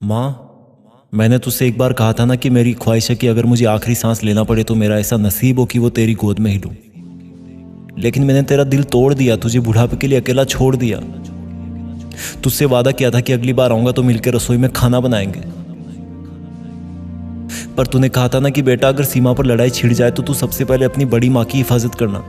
माँ, मैंने तुझसे एक बार कहा था ना कि मेरी ख्वाहिश है कि अगर मुझे आखिरी सांस लेना पड़े तो मेरा ऐसा नसीब हो कि वो तेरी गोद में ही लूं। लेकिन मैंने तेरा दिल तोड़ दिया, तुझे बुढ़ापे के लिए अकेला छोड़ दिया। तुझसे वादा किया था कि अगली बार आऊंगा तो मिलकर रसोई में खाना बनाएंगे। पर तूने कहा था ना कि बेटा अगर सीमा पर लड़ाई छिड़ जाए तो तू सबसे पहले अपनी बड़ी माँ की हिफाजत करना।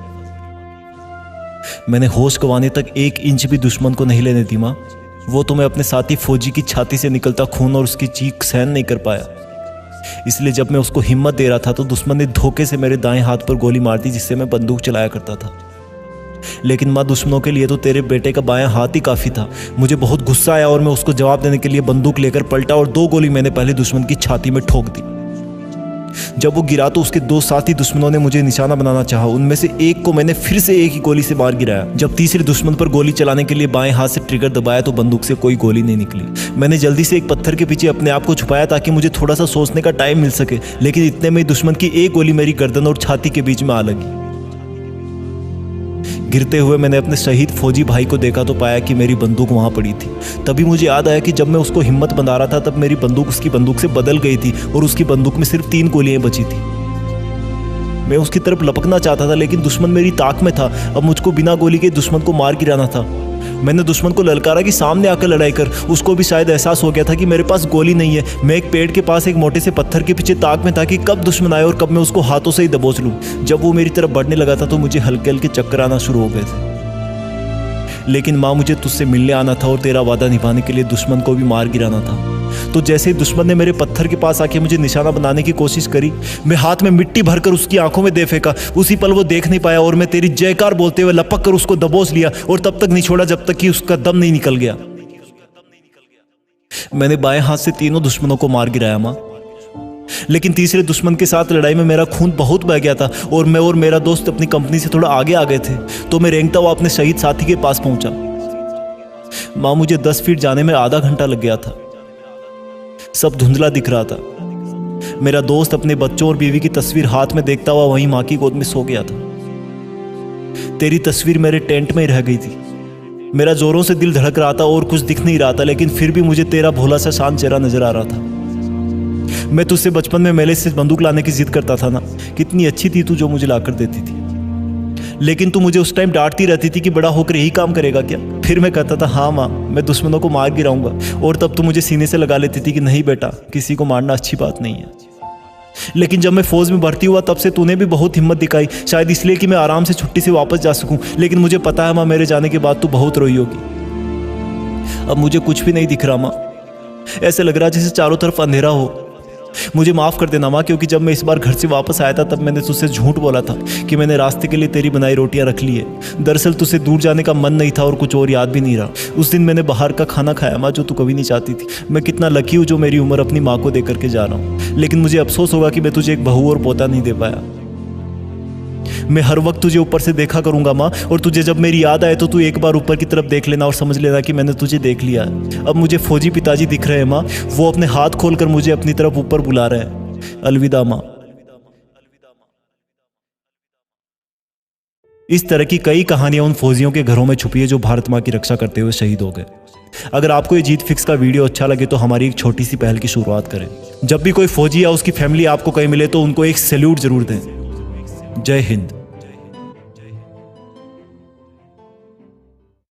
मैंने होश गंवाने तक 1 इंच भी दुश्मन को नहीं लेने दी माँ। वो तो मैं अपने साथी फौजी की छाती से निकलता खून और उसकी चीख सहन नहीं कर पाया। इसलिए जब मैं उसको हिम्मत दे रहा था तो दुश्मन ने धोखे से मेरे दाएं हाथ पर गोली मार दी, जिससे मैं बंदूक चलाया करता था। लेकिन माँ, दुश्मनों के लिए तो तेरे बेटे का बायां हाथ ही काफी था। मुझे बहुत गुस्सा आया और मैं उसको जवाब देने के लिए बंदूक लेकर पलटा और 2 गोली मैंने पहले दुश्मन की छाती में ठोक दी। जब वो गिरा तो उसके 2 साथी दुश्मनों ने मुझे निशाना बनाना चाहा। उनमें से एक को मैंने फिर से एक ही गोली से मार गिराया। जब तीसरे दुश्मन पर गोली चलाने के लिए बाएं हाथ से ट्रिगर दबाया तो बंदूक से कोई गोली नहीं निकली। मैंने जल्दी से एक पत्थर के पीछे अपने आप को छुपाया ताकि मुझे थोड़ा सा सोचने का टाइम मिल सके। लेकिन इतने में दुश्मन की एक गोली मेरी गर्दन और छाती के बीच में आ लगी। गिरते हुए मैंने अपने शहीद फौजी भाई को देखा तो पाया कि मेरी बंदूक वहां पड़ी थी। तभी मुझे याद आया कि जब मैं उसको हिम्मत बंधा रहा था तब मेरी बंदूक उसकी बंदूक से बदल गई थी और उसकी बंदूक में सिर्फ 3 गोलियां बची थी। मैं उसकी तरफ लपकना चाहता था लेकिन दुश्मन मेरी ताक में था। अब मुझको बिना गोली के दुश्मन को मार गिराना था। मैंने दुश्मन को ललकारा कि सामने आकर लड़ाई कर। उसको भी शायद एहसास हो गया था कि मेरे पास गोली नहीं है। मैं एक पेड़ के पास एक मोटे से पत्थर के पीछे ताक में था कि कब दुश्मन आए और कब मैं उसको हाथों से ही दबोच लूं। जब वो मेरी तरफ बढ़ने लगा था तो मुझे हल्के हल्के चक्कर आना शुरू हो गए थे। लेकिन माँ, मुझे तुझसे मिलने आना था और तेरा वादा निभाने के लिए दुश्मन को भी मार गिराना था। तो जैसे ही दुश्मन ने मेरे पत्थर के पास आके मुझे निशाना बनाने की कोशिश करी, मैं हाथ में मिट्टी भरकर उसकी आंखों में दे फेंका। उसी पल वो देख नहीं पाया और मैं तेरी जयकार बोलते हुए लपक कर उसको दबोच लिया और तब तक नहीं छोड़ा जब तक कि उसका दम नहीं निकल गया। मैंने बाएं हाथ से तीनों दुश्मनों को मार गिराया माँ। लेकिन तीसरे दुश्मन के साथ लड़ाई में मेरा खून बहुत बह गया था और मैं और मेरा दोस्त अपनी कंपनी से थोड़ा आगे आ गए थे। तो मैं रेंगता हुआ अपने शहीद साथी के पास पहुंचा। मां, मुझे 10 फीट जाने में आधा घंटा लग गया था। सब धुंधला दिख रहा था। मेरा दोस्त अपने बच्चों और बीवी की तस्वीर हाथ में देखता हुआ वहीं मां की गोद में सो गया था। तेरी तस्वीर मेरे टेंट में ही रह गई थी। मेरा जोरों से दिल धड़क रहा था और कुछ दिख नहीं रहा था, लेकिन फिर भी मुझे तेरा भोला सा शांत चेहरा नजर आ रहा था। मैं तुझसे बचपन में मेले से बंदूक लाने की जिद करता था ना। कितनी अच्छी थी तू जो मुझे लाकर देती थी। लेकिन तू मुझे उस टाइम डांटती रहती थी कि बड़ा होकर यही काम करेगा क्या। फिर मैं कहता था हाँ माँ, मैं दुश्मनों को मार गिराऊंगा। और तब तू मुझे सीने से लगा लेती थी कि नहीं बेटा, किसी को मारना अच्छी बात नहीं है। लेकिन जब मैं फौज में भर्ती हुआ तब से तूने भी बहुत हिम्मत दिखाई, शायद इसलिए कि मैं आराम से छुट्टी से वापस जा सकूं। लेकिन मुझे पता है माँ, मेरे जाने के बाद तू बहुत रोई होगी। अब मुझे कुछ भी नहीं दिख रहा माँ। ऐसे लग रहा जैसे चारों तरफ अंधेरा हो। मुझे माफ़ कर देना माँ, क्योंकि जब मैं इस बार घर से वापस आया था तब मैंने तुझसे झूठ बोला था कि मैंने रास्ते के लिए तेरी बनाई रोटियां रख ली है। दरअसल तुझसे दूर जाने का मन नहीं था और कुछ और याद भी नहीं रहा। उस दिन मैंने बाहर का खाना खाया माँ, जो तू कभी नहीं चाहती थी। मैं कितना लकी हूँ जो मेरी उम्र अपनी माँ को दे करके जा रहा हूँ। लेकिन मुझे अफसोस होगा कि मैं तुझे एक बहू और पोता नहीं दे पाया। मैं हर वक्त तुझे ऊपर से देखा करूंगा माँ, और तुझे जब मेरी याद आए तो तू एक बार ऊपर की तरफ देख लेना और समझ लेना कि मैंने तुझे देख लिया है। अब मुझे फौजी पिताजी दिख रहे हैं माँ। वो अपने हाथ खोलकर मुझे अपनी तरफ ऊपर बुला रहे हैं। अलविदा माँ। इस तरह की कई कहानियां उन फौजियों के घरों में छुपी है जो भारत माँ की रक्षा करते हुए शहीद हो गए। अगर आपको ये जीत फिक्स का वीडियो अच्छा लगे तो हमारी एक छोटी सी पहल की शुरुआत करें। जब भी कोई फौजी या उसकी फैमिली आपको कहीं मिले तो उनको एक सैल्यूट जरूर दें। जय हिंद।